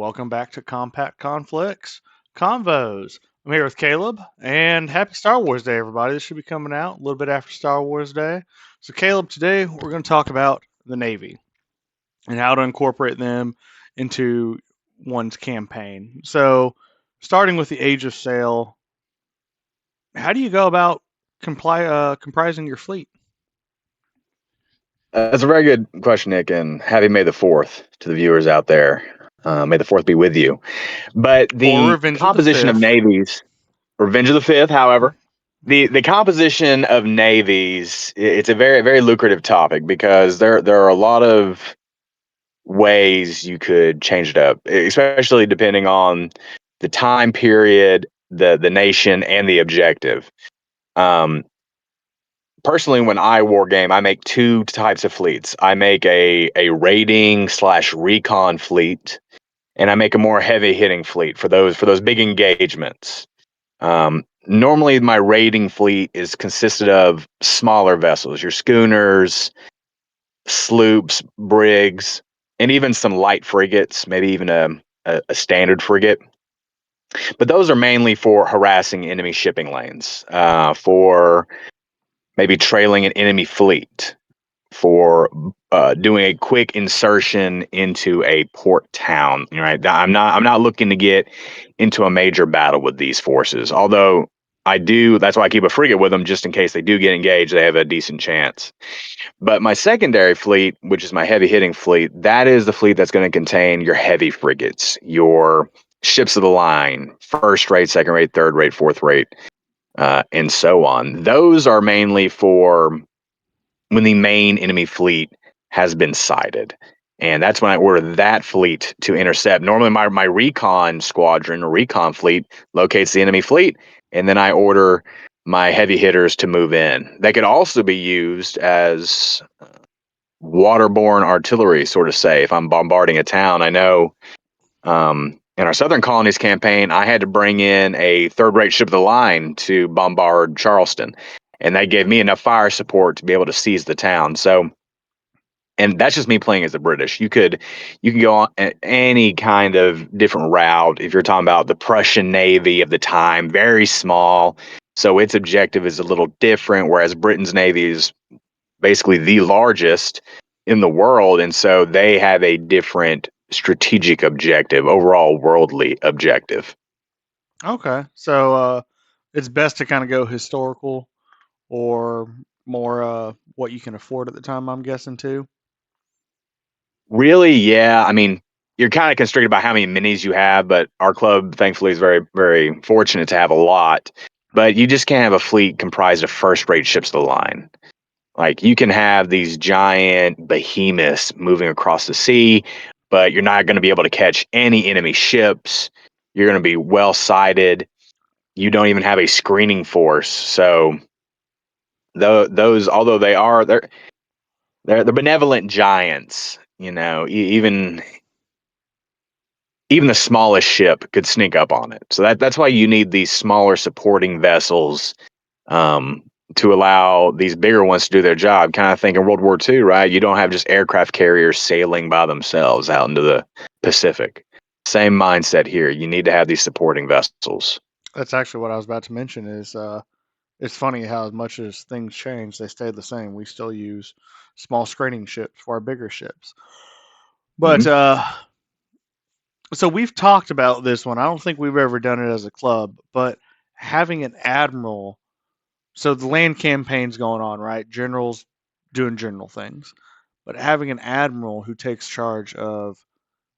welcome back to Compact Conflicts Convos. I'm here with Caleb, and happy Star Wars Day, everybody. This should be coming out a little bit after Star Wars Day. So, Caleb, today we're going to talk about the Navy and how to incorporate them into one's campaign. So, starting with the Age of Sail, how do you go about comprising your fleet? That's a very good question, Nick, and happy May the 4th to the viewers out there. May the 4th be with you. But Or the Revenge of the composition of Fifth? navies, Revenge of the 5th, however, the composition of navies, it's a very, very lucrative topic because there are a lot of ways you could change it up, especially depending on the time period, the nation, and the objective. Um, Personally, when I war game, I make two types of fleets. I make a raiding slash recon fleet, and I make a more heavy hitting fleet for those big engagements. Normally, my raiding fleet is consisted of smaller vessels, your schooners, sloops, brigs, and even some light frigates, maybe even a standard frigate. But those are mainly for harassing enemy shipping lanes, for maybe trailing an enemy fleet, for doing a quick insertion into a port town. Right, I'm not looking to get into a major battle with these forces. Although I do, that's why I keep a frigate with them, just in case they do get engaged, they have a decent chance. But my secondary fleet, which is my heavy hitting fleet, that is the fleet that's going to contain your heavy frigates, your ships of the line, first rate, second rate, third rate, fourth rate, and so on. Those are mainly for when the main enemy fleet has been sighted. And that's when I order that fleet to intercept. Normally, my recon squadron or recon fleet locates the enemy fleet, and then I order my heavy hitters to move in. They could also be used as waterborne artillery, sort of say, if I'm bombarding a town. I know in our Southern Colonies campaign, I had to bring in a third rate ship of the line to bombard Charleston, and that gave me enough fire support to be able to seize the town. So, and that's just me playing as the British. You can go on any kind of different route. If you're talking about the Prussian Navy of the time, very small, so its objective is a little different, whereas Britain's Navy is basically the largest in the world, and so they have a different strategic objective, overall worldly objective. Okay, so it's best to kind of go historical or more what you can afford at the time, I'm guessing too. Really, yeah. I mean, you're kind of constricted by how many minis you have, but our club, thankfully, is very, very fortunate to have a lot. But you just can't have a fleet comprised of first-rate ships of the line. Like, you can have these giant behemoths moving across the sea, but you're not going to be able to catch any enemy ships. You're going to be well sighted. You don't even have a screening force. So those, although they're benevolent giants, even the smallest ship could sneak up on it. So that's why you need these smaller supporting vessels, um, to allow these bigger ones to do their job. Kind of think in World War II, right? You don't have just aircraft carriers sailing by themselves out into the Pacific. Same mindset here. You need to have these supporting vessels. That's actually what I was about to mention. Is it's funny how as much as things change, they stay the same. We still use small screening ships for our bigger ships. But Mhm. so we've talked about this one. I don't think we've ever done it as a club, but having an admiral. So the land campaign's going on, right? Generals doing general things, but having an admiral who takes charge of,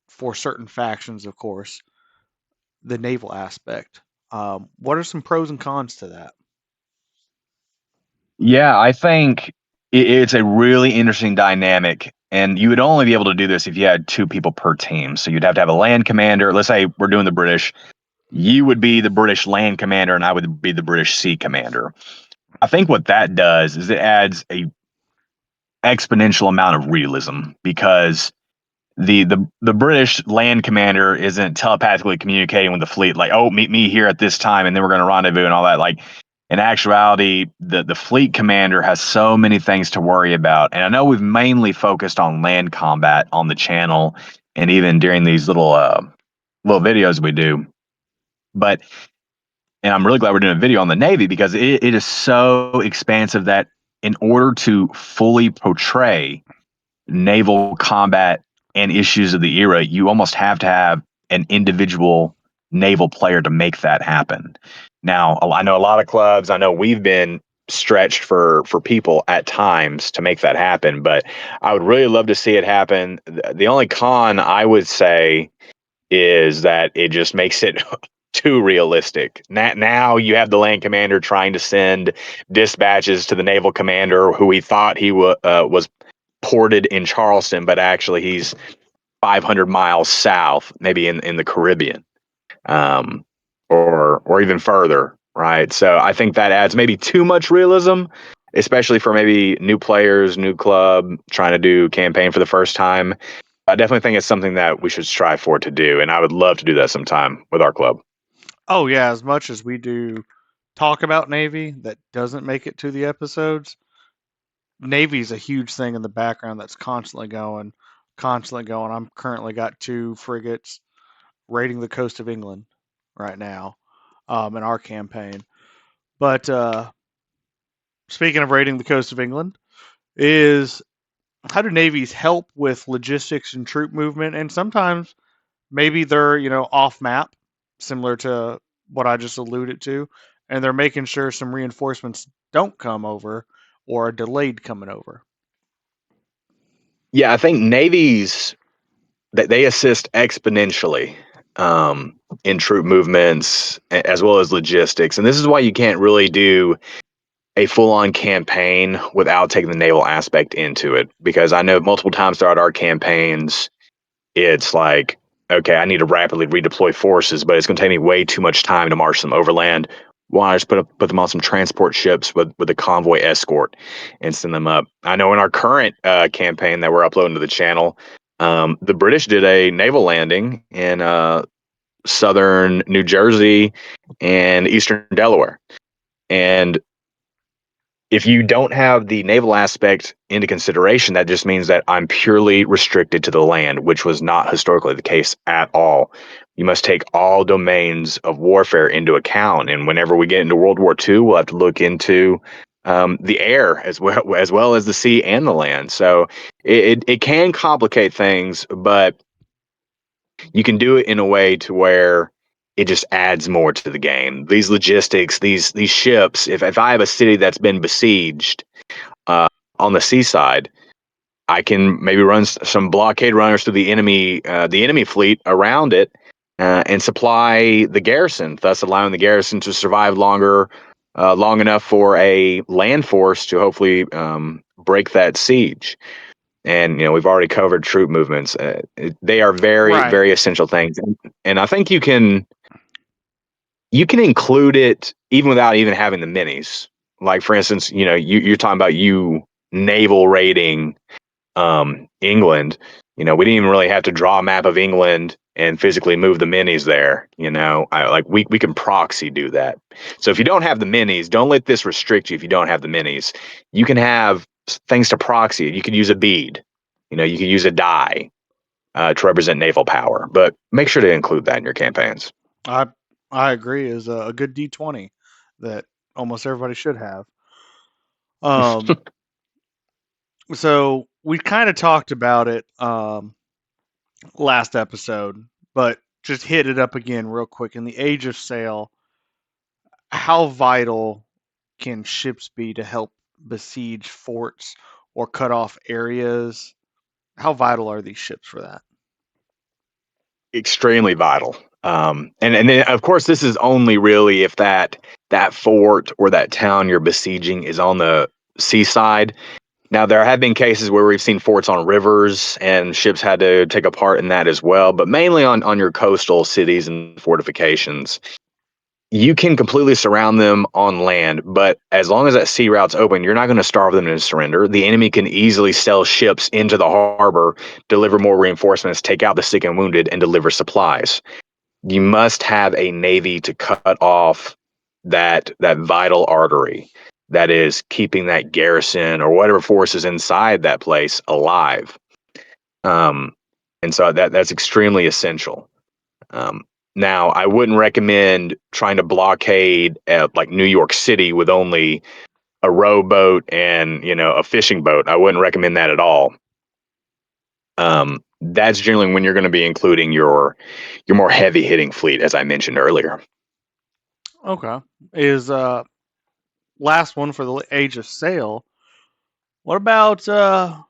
for certain factions, of course, the naval aspect. What are some pros and cons to that? Yeah, I think it's a really interesting dynamic. And you would only be able to do this if you had two people per team. So you'd have to have a land commander. Let's say we're doing the British. You would be the British land commander, and I would be the British sea commander. I think what that does is it adds a exponential amount of realism because the British land commander isn't telepathically communicating with the fleet like, oh, meet me here at this time, and then we're going to rendezvous and all that. Like, in actuality, the fleet commander has so many things to worry about. And I know we've mainly focused on land combat on the channel, and even during these little little videos we do. But and I'm really glad we're doing a video on the Navy because it is so expansive that in order to fully portray naval combat and issues of the era, you almost have to have an individual naval player to make that happen. Now, I know a lot of clubs, I know we've been stretched for people at times to make that happen, but I would really love to see it happen. The only con I would say is that it just makes it too realistic. Now you have the land commander trying to send dispatches to the naval commander who he thought he was ported in Charleston, but actually he's 500 miles south, maybe in the Caribbean, um, or even further, right? So I think that adds maybe too much realism, especially for maybe new players, new club trying to do campaign for the first time. I definitely think it's something that we should strive for to do, and I would love to do that sometime with our club. Oh yeah, as much as we do talk about Navy that doesn't make it to the episodes, Navy's a huge thing in the background that's constantly going, constantly going. I'm currently got 2 frigates raiding the coast of England right now, in our campaign. But speaking of raiding the coast of England, is how do navies help with logistics and troop movement? And sometimes maybe they're off map, similar to what I just alluded to, and they're making sure some reinforcements don't come over or are delayed coming over. Yeah, I think navies that they assist exponentially in troop movements as well as logistics, and this is why you can't really do a full-on campaign without taking the naval aspect into it. Because I know multiple times throughout our campaigns, it's like, okay, I need to rapidly redeploy forces, but it's going to take me way too much time to march them overland. Why not just put them on some transport ships with a convoy escort and send them up? I know in our current campaign that we're uploading to the channel, the British did a naval landing in southern New Jersey and eastern Delaware, and if you don't have the naval aspect into consideration, that just means that I'm purely restricted to the land, which was not historically the case at all. You must take all domains of warfare into account. And whenever we get into World War II, we'll have to look into the air as well as the sea and the land. So it can complicate things, but you can do it in a way to where it just adds more to the game. These logistics, these ships. If I have a city that's been besieged uh, on the seaside, I can maybe run some blockade runners to the enemy fleet around it, and supply the garrison, thus allowing the garrison to survive long enough for a land force to hopefully break that siege. And we've already covered troop movements. They are very, Right. very essential things, and I think you can include it even without even having the minis. Like for instance, you're talking about you naval raiding England. We didn't even really have to draw a map of England and physically move the minis there. We can proxy do that. So if you don't have the minis, don't let this restrict you. If you don't have the minis, you can have things to proxy. You could use a bead. You could use a die to represent naval power, but make sure to include that in your campaigns. I I agree is a good D20 that almost everybody should have. Um, so we kind of talked about it last episode, but just hit it up again real quick. In the age of sail, how vital can ships be to help besiege forts or cut off areas? How vital are these ships for that? Extremely vital. And then of course this is only really if that fort or that town you're besieging is on the seaside. Now there have been cases where we've seen forts on rivers and ships had to take a part in that as well, but mainly on your coastal cities and fortifications. You can completely surround them on land, but as long as that sea route's open, you're not going to starve them into surrender. The enemy can easily sell ships into the harbor, deliver more reinforcements, take out the sick and wounded, and deliver supplies. You must have a navy to cut off that vital artery that is keeping that garrison or whatever force is inside that place alive. Um, and so that's extremely essential. Um, Now, I wouldn't recommend trying to blockade at like New York City with only a rowboat and a fishing boat. I wouldn't recommend that at all. That's generally when you're going to be including your more heavy hitting fleet, as I mentioned earlier. Okay. Is last one for the age of sail. What about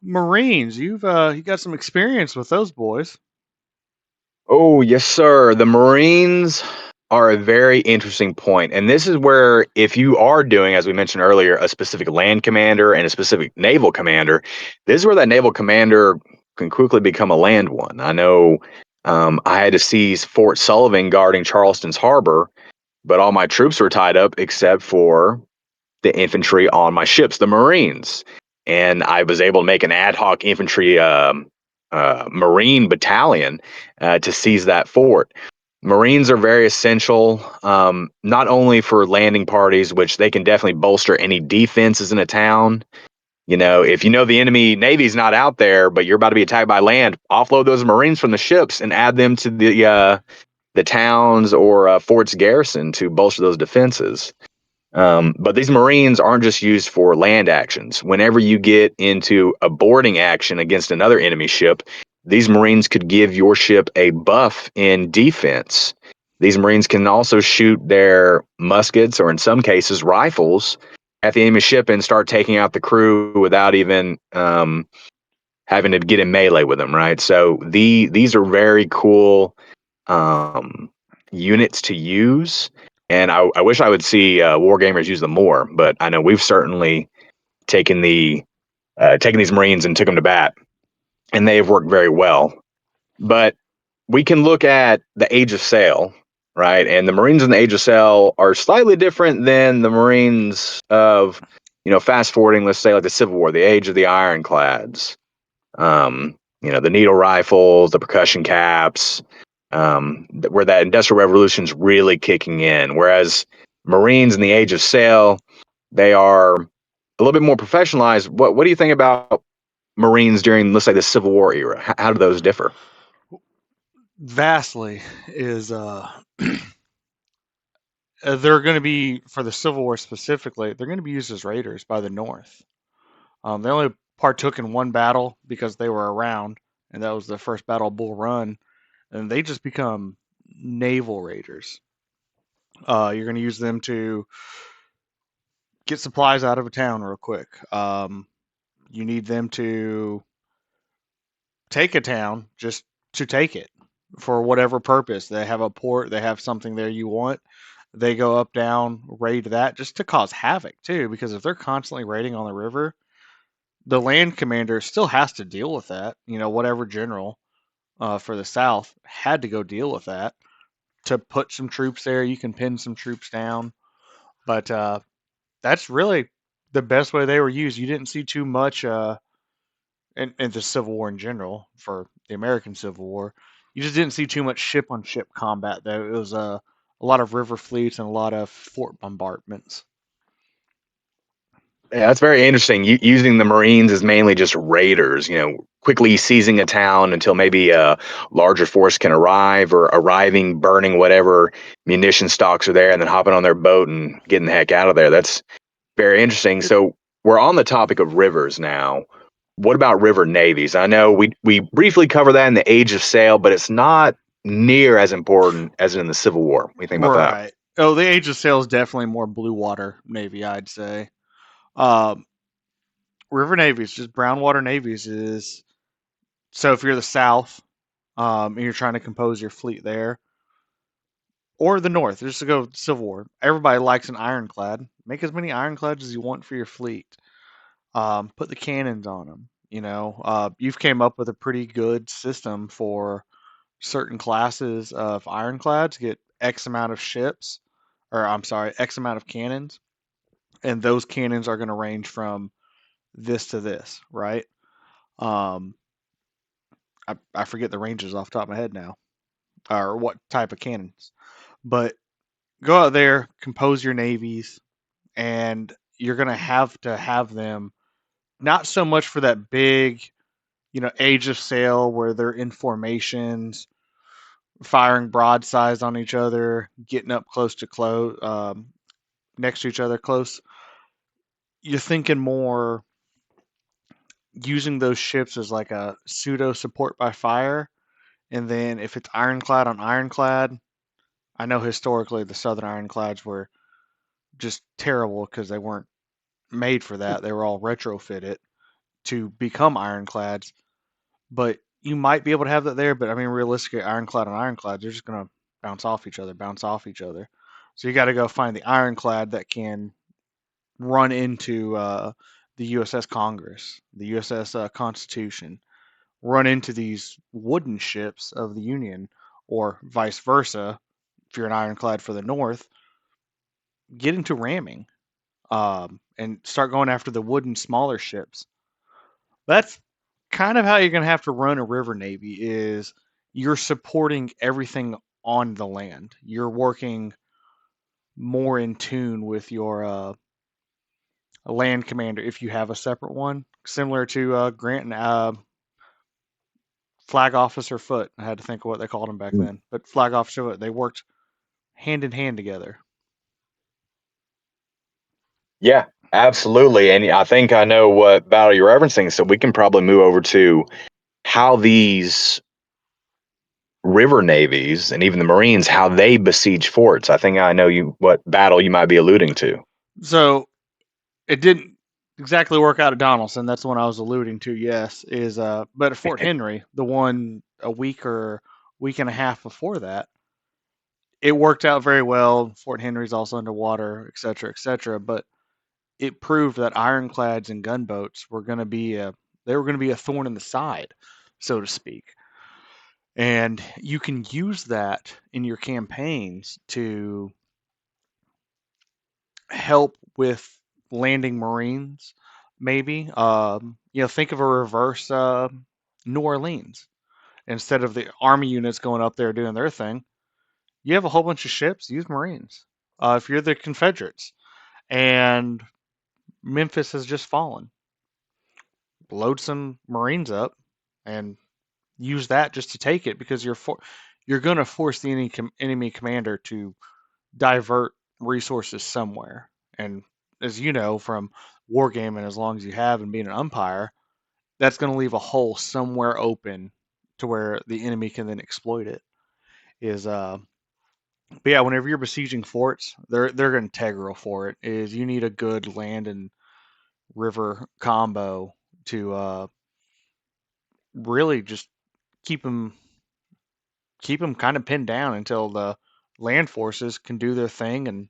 Marines? You got some experience with those boys. Oh, yes, sir. The Marines are a very interesting point. And this is where, if you are doing, as we mentioned earlier, a specific land commander and a specific naval commander, this is where that naval commander can quickly become a land one. I know I had to seize Fort Sullivan guarding Charleston's harbor, but all my troops were tied up except for the infantry on my ships, the Marines. And I was able to make an ad hoc infantry Marine battalion to seize that fort. Marines are very essential, not only for landing parties, which they can definitely bolster any defenses in a town. If you know the enemy navy's not out there, but you're about to be attacked by land, offload those Marines from the ships and add them to the towns or fort's garrison to bolster those defenses. But these Marines aren't just used for land actions. Whenever you get into a boarding action against another enemy ship, these Marines could give your ship a buff in defense. These Marines can also shoot their muskets, or in some cases, rifles, at the enemy ship and start taking out the crew without even having to get in melee with them, right? So these are very cool um, units to use, and I wish I would see wargamers use them more. But I know we've certainly taken taken these Marines and took them to bat, and they have worked very well. But we can look at the Age of Sail, right? And the Marines in the Age of Sail are slightly different than the Marines of, fast forwarding, let's say, like the Civil War, the Age of the Ironclads, the needle rifles, the percussion caps, where that Industrial Revolution's really kicking in. Whereas Marines in the Age of Sail, they are a little bit more professionalized. What do you think about Marines during, let's say, the Civil War era? How do those differ? Vastly is they're going to be for the Civil War specifically. They're going to be used as raiders by the North. They only partook in one battle because they were around, and that was the first Battle of Bull Run. And they just become naval raiders. You're going to use them to get supplies out of a town real quick. You need them to take a town just to take it for whatever purpose. They have a port, they have something there you want. They go up, down, raid that just to cause havoc too. Because if they're constantly raiding on the river, the land commander still has to deal with that. Whatever general for the South had to go deal with that to put some troops there. You can pin some troops down, but that's really the best way they were used. You didn't see too much in the Civil War in general for the American Civil War. You just didn't see too much ship on ship combat though. It was a lot of river fleets and a lot of fort bombardments. Yeah, that's very interesting. Using the Marines as mainly just raiders, quickly seizing a town until maybe a larger force can arrive, or arriving, burning whatever munition stocks are there, and then hopping on their boat and getting the heck out of there. That's very interesting. So we're on the topic of rivers now. What about river navies? I know we briefly covered that in the Age of Sail, but it's not near as important as in the Civil War. What do you think about that? Right. Oh, the Age of Sail is definitely more blue water navy, I'd say. Um, river navies, just brown water navies, is so if you're the South, and you're trying to compose your fleet there, or the North, just to go Civil War. Everybody likes an ironclad. Make as many ironclads as you want for your fleet. Put the cannons on them. You've came up with a pretty good system for certain classes of ironclads. Get X amount of ships, or I'm sorry, X amount of cannons, and those cannons are going to range from this to this, right? Um, I forget the ranges off the top of my head now, or what type of cannons, but go out there, compose your navies, and you're going to have them not so much for that big, age of sail where they're in formations, firing broadsides on each other, getting up close to close, next to each other close. You're thinking more using those ships as like a pseudo support by fire, and then if it's ironclad on ironclad, I know historically the Southern ironclads were just terrible because they weren't made for that. They were all retrofitted to become ironclads, but you might be able to have that there. But I mean, realistically, ironclad and ironclad, they're just gonna bounce off each other, bounce off each other. So you got to go find the ironclad that can run into the USS Congress, the USS Constitution, run into these wooden ships of the Union, or vice versa. If you're an ironclad for the North, get into ramming and start going after the wooden smaller ships. That's kind of how you're going to have to run a river navy. Is you're supporting everything on the land. You're working more in tune with your land commander if you have a separate one, similar to Grant and Flag Officer Foot. I had to think of what they called him back then, but Flag Officer Foot. They worked hand in hand together. Yeah, absolutely. And I think I know what battle you're referencing, so we can probably move over to how these river navies and even the Marines, how they besiege forts. I think I know you what battle you might be alluding to. So it didn't exactly work out at Donaldson. That's the one I was alluding to. Yes, is but at Fort Henry, the one a week or week and a half before that, it worked out very well. Fort Henry's also underwater, et cetera, et cetera. But it proved that ironclads and gunboats were going to be a thorn in the side, so to speak. And you can use that in your campaigns to help with landing Marines, maybe. Think of a reverse New Orleans. Instead of the Army units going up there doing their thing, you have a whole bunch of ships, use Marines. If you're the Confederates and Memphis has just fallen, load some Marines up and use that just to take it because you're going to force the enemy commander to divert resources somewhere. And as you know from wargaming, as long as you have and being an umpire, that's going to leave a hole somewhere open to where the enemy can then exploit it. Is But yeah, whenever you're besieging forts, they're integral for it. Is you need a good land and river combo to really just keep them keep them kind of pinned down until the land forces can do their thing, and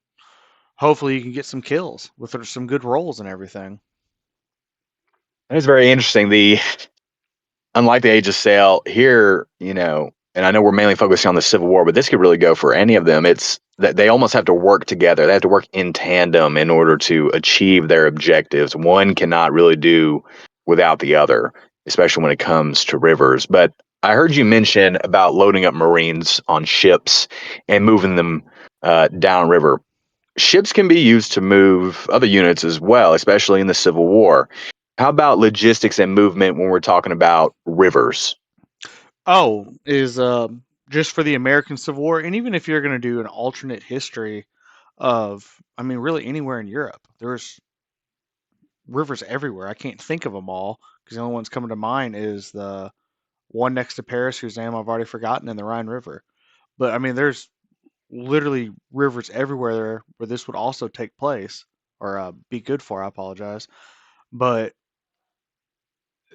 hopefully you can get some kills with some good rolls and everything. It's very interesting. The unlike the Age of Sail here, and I know we're mainly focusing on the Civil War, but this could really go for any of them. It's that they almost have to work together. They have to work in tandem in order to achieve their objectives. One cannot really do without the other, especially when it comes to rivers. But I heard you mention about loading up Marines on ships and moving them downriver. Ships can be used to move other units as well, especially in the Civil War. How about logistics and movement when we're talking about rivers? Oh, is just for the American Civil War, and even if you're going to do an alternate history of, I mean, really anywhere in Europe, there's rivers everywhere. I can't think of them all because the only ones coming to mind is the one next to Paris, whose name I've already forgotten, and the Rhine River. But I mean, there's literally rivers everywhere where this would also take place or be good for. I apologize, but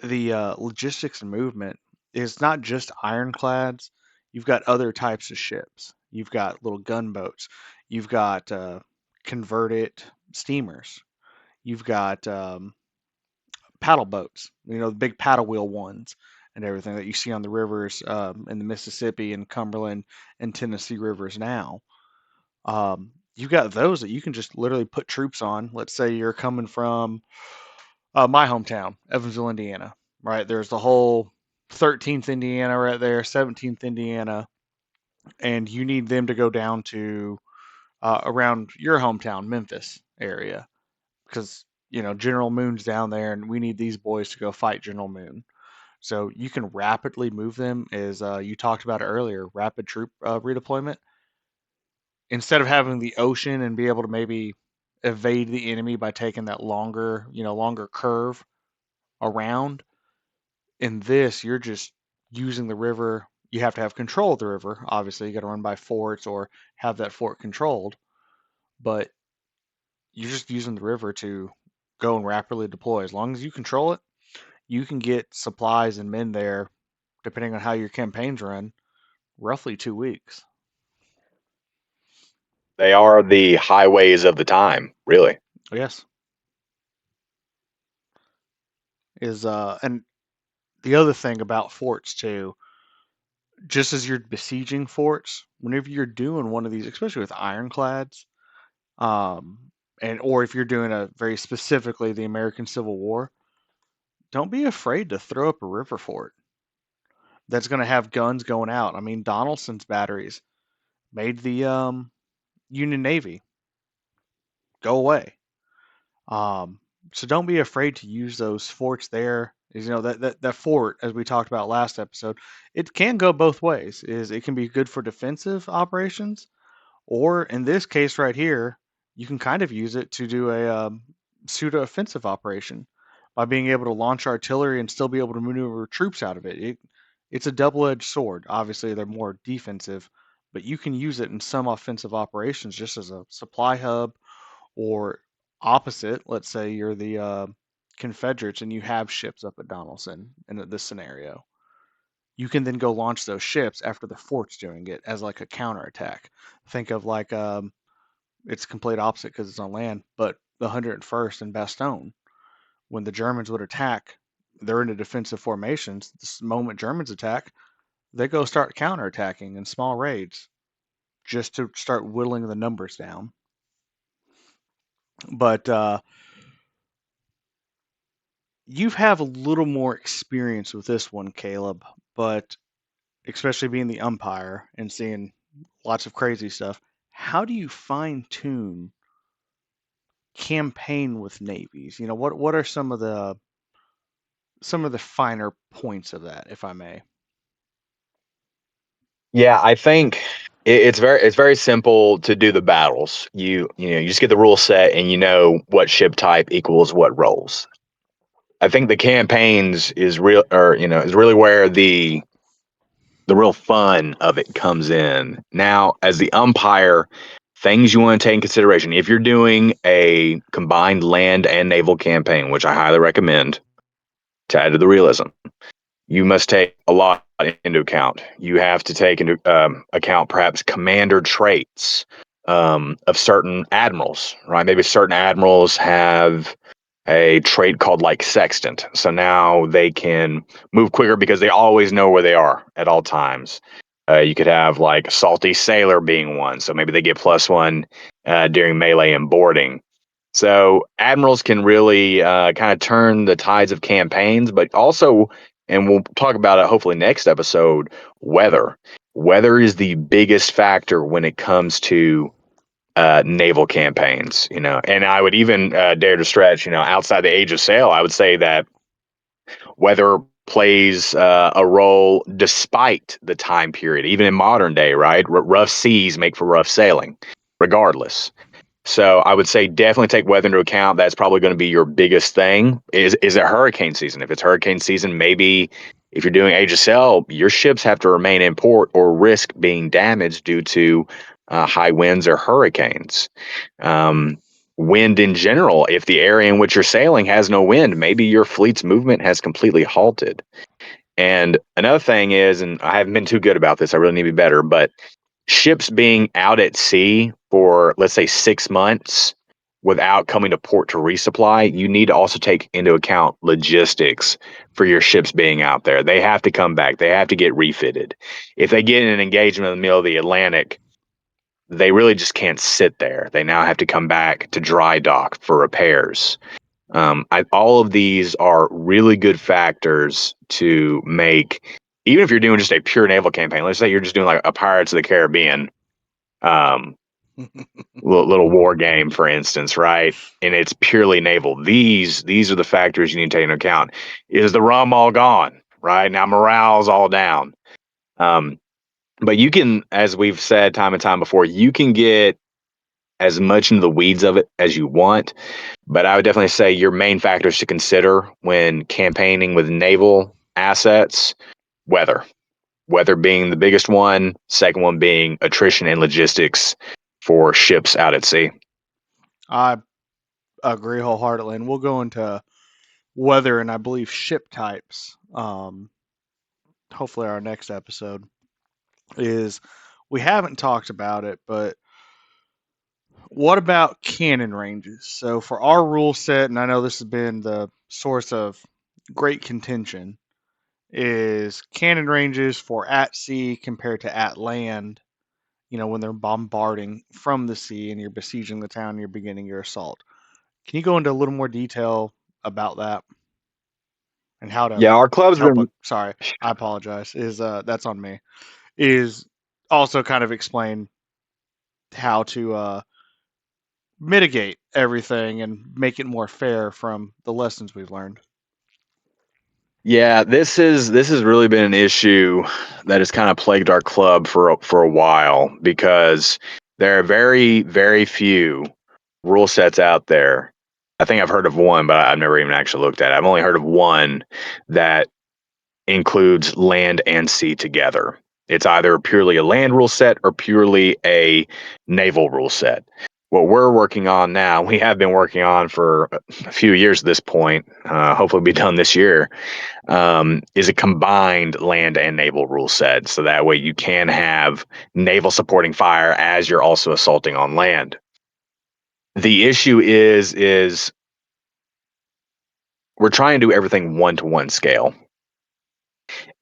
the logistics and movement is not just ironclads. You've got other types of ships. You've got little gunboats. You've got converted steamers. You've got paddle boats. The big paddle wheel ones and everything that you see on the rivers in the Mississippi and Cumberland and Tennessee rivers now. You've got those that you can just literally put troops on. Let's say you're coming from my hometown, Evansville, Indiana. Right there's the whole 13th Indiana right there, 17th Indiana, and you need them to go down to around your hometown, Memphis area, because General Moon's down there, and we need these boys to go fight General Moon. So you can rapidly move them, as you talked about earlier, rapid troop redeployment. Instead of having the ocean and be able to maybe evade the enemy by taking that longer, longer curve around, in this, you're just using the river. You have to have control of the river. Obviously, you got to run by forts or have that fort controlled, but you're just using the river to go and rapidly deploy. As long as you control it, you can get supplies and men there, depending on how your campaigns run, roughly 2 weeks. They are the highways of the time, really. Yes, is and the other thing about forts too, just as you're besieging forts, whenever you're doing one of these, especially with ironclads, um, and or if you're doing a very specifically the American Civil War, don't be afraid to throw up a river fort that's going to have guns going out. I mean, Donelson's batteries made the Union Navy go away. Um, so don't be afraid to use those forts there. Is that fort, as we talked about last episode, it can go both ways. Is it can be good for defensive operations, or in this case right here, you can kind of use it to do a pseudo offensive operation by being able to launch artillery and still be able to maneuver troops out of it. It's a double edged sword. Obviously, they're more defensive, but you can use it in some offensive operations just as a supply hub, or opposite. Let's say you're the Confederates and you have ships up at Donelson in this scenario. You can then go launch those ships after the fort's doing it as like a counterattack. Think of like it's complete opposite because it's on land, but the 101st and Bastogne, when the Germans would attack, they're in a defensive formations. The moment Germans attack, they go start counterattacking in small raids just to start whittling the numbers down. But you have a little more experience with this one, Caleb, but especially being the umpire and seeing lots of crazy stuff, how do you fine tune campaign with navies? What are some of the finer points of that, if I may? Yeah, I think it's very simple to do the battles. You just get the rule set and you know what ship type equals what roles. I think the campaigns is real, or is really where the real fun of it comes in. Now, as the umpire, things you want to take in consideration if you're doing a combined land and naval campaign, which I highly recommend to add to the realism, you must take a lot into account. You have to take into account perhaps commander traits of certain admirals, right? Maybe certain admirals have a trait called like sextant. So now they can move quicker because they always know where they are at all times. You could have like salty sailor being one. So maybe they get +1 during melee and boarding. So admirals can really kind of turn the tides of campaigns, but also, and we'll talk about it hopefully next episode, weather. Weather is the biggest factor when it comes to naval campaigns, and I would even dare to stretch, outside the age of sail, I would say that weather plays a role despite the time period, even in modern day, right? Rough seas make for rough sailing, regardless. So I would say definitely take weather into account. That's probably going to be your biggest thing. Is it hurricane season? If it's hurricane season, maybe if you're doing age of sail, your ships have to remain in port or risk being damaged due to high winds or hurricanes. Um, Wind in general, if the area in which you're sailing has no wind, maybe your fleet's movement has completely halted. And another thing is, and I haven't been too good about this, I really need to be better, but ships being out at sea for, let's say, 6 months without coming to port to resupply, you need to also take into account logistics for your ships being out there. They have to come back, they have to get refitted. If they get in an engagement in the middle of the Atlantic, they really just can't sit there. They now have to come back to dry dock for repairs. All of these are really good factors to make, even if you're doing just a pure naval campaign. Let's say you're just doing like a Pirates of the Caribbean um, little war game, for instance, right? And it's purely naval. These are the factors you need to take into account. Is the rum all gone? right? Now morale's all down. Um, but you can, as we've said time and time before, you can get as much into the weeds of it as you want. But I would definitely say your main factors to consider when campaigning with naval assets: weather. Weather being the biggest one, second one being attrition and logistics for ships out at sea. I agree wholeheartedly, and we'll go into weather and I believe ship types. Hopefully, our next episode is we haven't talked about it, but what about cannon ranges? So for our rule set, and I know this has been the source of great contention, is cannon ranges for at sea compared to at land. You know, when they're bombarding from the sea and you're besieging the town and you're beginning your assault. Can you go into a little more detail about that and how to Yeah, our club's help? been. Sorry, I apologize. Is that's on me. Is also kind of explain how to mitigate everything and make it more fair from the lessons we've learned. Yeah, this has really been an issue that has kind of plagued our club for a while, because there are very few rule sets out there. I think I've heard of one, but I've never even actually looked at it. I've only heard of one that includes land and sea together. It's either purely a land rule set or purely a naval rule set. What we're working on now, we have been working on for a few years at this point, hopefully be done this year, is a combined land and naval rule set. So that way you can have naval supporting fire as you're also assaulting on land. The issue is we're trying to do everything 1-to-1 scale.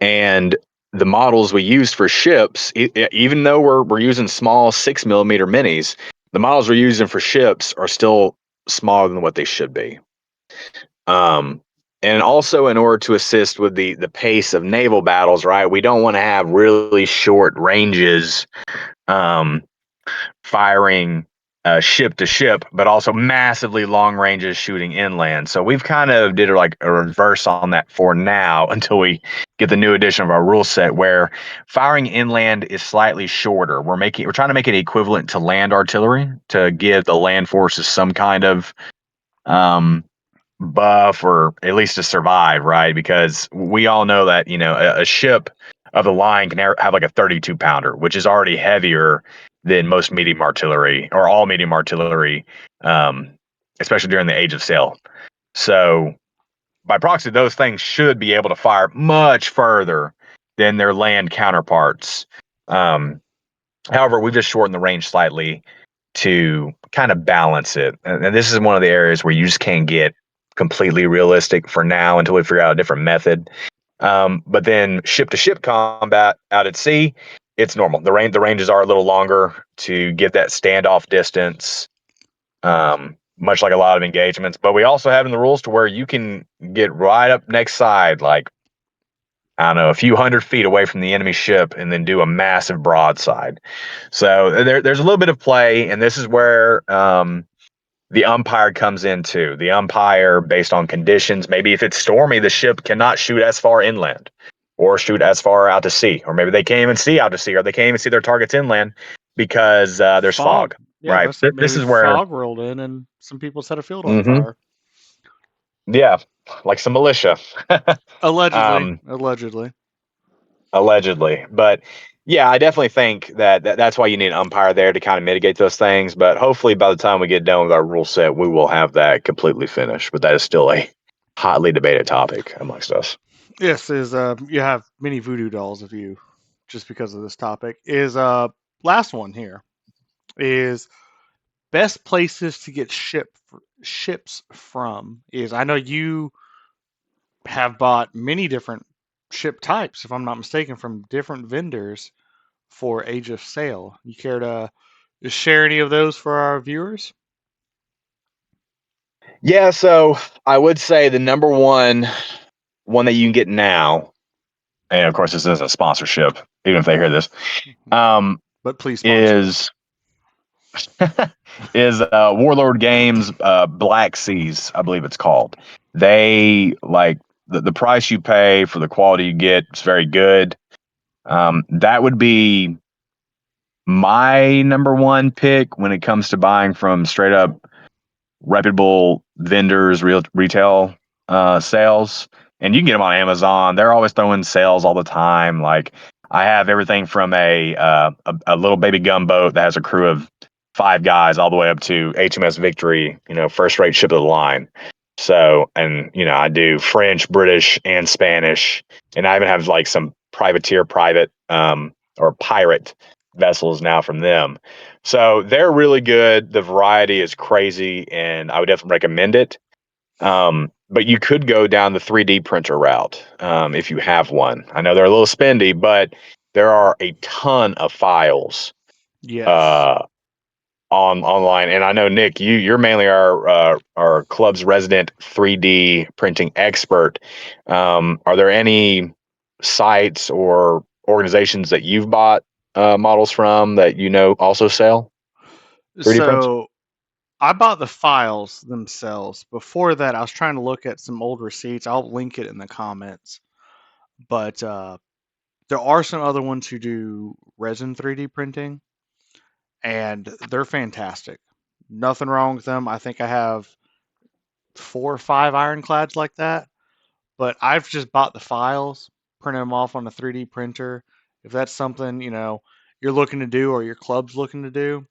And the models we used for ships, even though we're using small 6 millimeter minis, the models we're using for ships are still smaller than what they should be. Um, and also, in order to assist with the pace of naval battles, right, we don't want to have really short ranges, um, firing ship to ship, but also massively long ranges shooting inland. So we've kind of did like a reverse on that for now until we get the new edition of our rule set, where firing inland is slightly shorter. We're trying to make it equivalent to land artillery to give the land forces some kind of um, buff, or at least to survive, right? Because we all know that, a ship of the line can have like a 32 pounder, which is already heavier than most medium artillery or all medium artillery, um, especially during the age of sail. So by proxy, those things should be able to fire much further than their land counterparts. Um, However, we've just shortened the range slightly to kind of balance it. And this is one of the areas where you just can't get completely realistic for now until we figure out a different method. But then ship to ship combat out at sea, it's normal. The ranges are a little longer to get that standoff distance, much like a lot of engagements. But we also have in the rules to where you can get right up next side, like, I don't know, a few 100 feet away from the enemy ship, and then do a massive broadside. So there's a little bit of play, and this is where the umpire comes in too. The umpire, based on conditions, maybe if it's stormy, the ship cannot shoot as far inland or shoot as far out to sea, or maybe they can't even see out to sea, or they can't even see their targets inland because there's Fog. fog. Yeah, Right. that's it. This Maybe is where. fog rolled in and some people set a field on Hmm. fire. Yeah, like some militia. Allegedly. um, Allegedly. Allegedly. But yeah, I definitely think that's why you need an umpire there to kind of mitigate those things. But hopefully, by the time we get done with our rule set, we will have that completely finished. But that is still a hotly debated topic amongst us. Yes, is you have many voodoo dolls of you just because of this topic. Is last one here is best places to get ships from. Is I know you have bought many different ship types, if I'm not mistaken, from different vendors for Age of Sail. You care to share any of those for our viewers? Yeah, so I would say the number one that you can get now, and of course this isn't a sponsorship, even if they hear this, um, But please sponsor us. is is Warlord Games Black Seas, I believe it's called. They like the price you pay for the quality you get is very good. That would be my number one pick when it comes to buying from straight up reputable vendors, real retail sales, and you can get them on Amazon. They're always throwing sales all the time. Like I have everything from a little baby gunboat that has a crew of 5 guys all the way up to HMS Victory, first rate ship of the line. So, and I do French, British, and Spanish, and I even have like some privateer, private, or pirate vessels now from them. So they're really good. The variety is crazy, and I would definitely recommend it. But you could go down the 3D printer route if you have one. I know they're a little spendy, but there are a ton of files Yes. uh, online. And I know Nick, you're mainly our club's resident 3D printing expert. Are there any sites or organizations that you've bought models from that also sell 3D prints? So I bought the files themselves. Before that, I was trying to look at some old receipts. I'll link it in the comments. But there are some other ones who do resin 3D printing, and they're fantastic. Nothing wrong with them. I think I have 4 or 5 ironclads like that. But I've just bought the files, printed them off on a 3D printer. If that's something you're looking to do or your club's looking to do,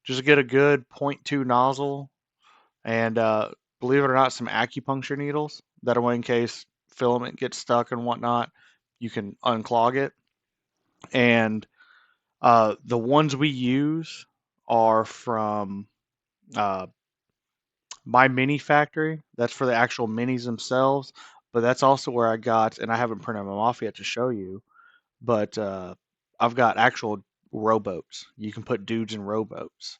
just get a good .2 nozzle and believe it or not, some acupuncture needles. That way, in case filament gets stuck and whatnot, you can unclog it. And the ones we use are from uh, my mini factory. That's for the actual minis themselves. But that's also where I got, and I haven't printed them off yet to show you, but I've got actual rowboats. You can put dudes in rowboats.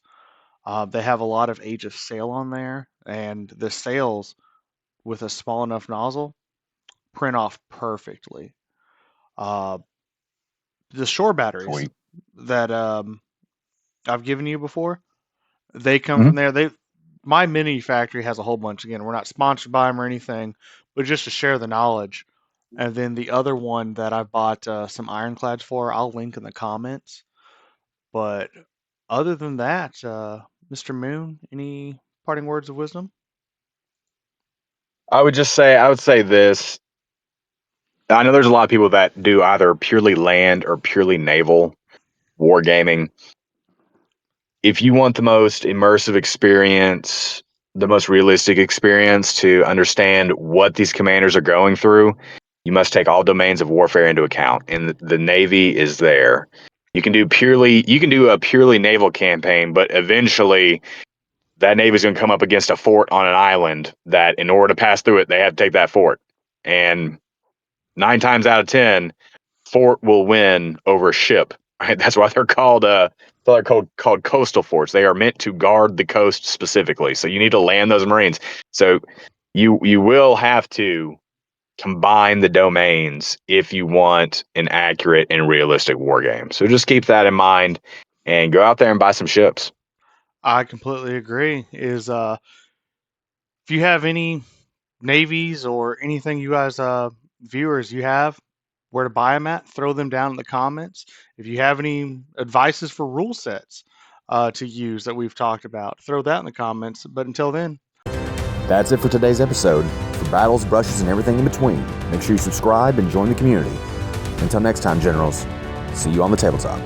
They have a lot of Age of Sail on there, and the sails with a small enough nozzle print off perfectly. Uh, the shore batteries Sweet. that I've given you before, they come Hmm. from there. My mini factory has a whole bunch. Again, we're not sponsored by them or anything, but just to share the knowledge. And then the other one that I bought some ironclads for, I'll link in the comments. But other than that, Mr. Moon, any parting words of wisdom? I would say this. I know there's a lot of people that do either purely land or purely naval wargaming. If you want the most immersive experience, the most realistic experience to understand what these commanders are going through, you must take all domains of warfare into account, and the Navy is there. You can do a purely naval campaign, but eventually that Navy is going to come up against a fort on an island that, in order to pass through it, they have to take that fort. And 9 times out of 10, fort will win over ship. Right? That's why they're called coastal forts. They are meant to guard the coast specifically. So you need to land those Marines. So you will have to combine the domains if you want an accurate and realistic war game. So just keep that in mind and go out there and buy some ships. I completely agree. Is if you have any navies or anything you guys viewers you have where to buy them at, throw them down in the comments. If you have any advices for rule sets to use that we've talked about, throw that in the comments. But until then, That's it for today's episode. For battles, brushes, and everything in between, make sure you subscribe and join the community. Until next time, Generals, see you on the tabletop.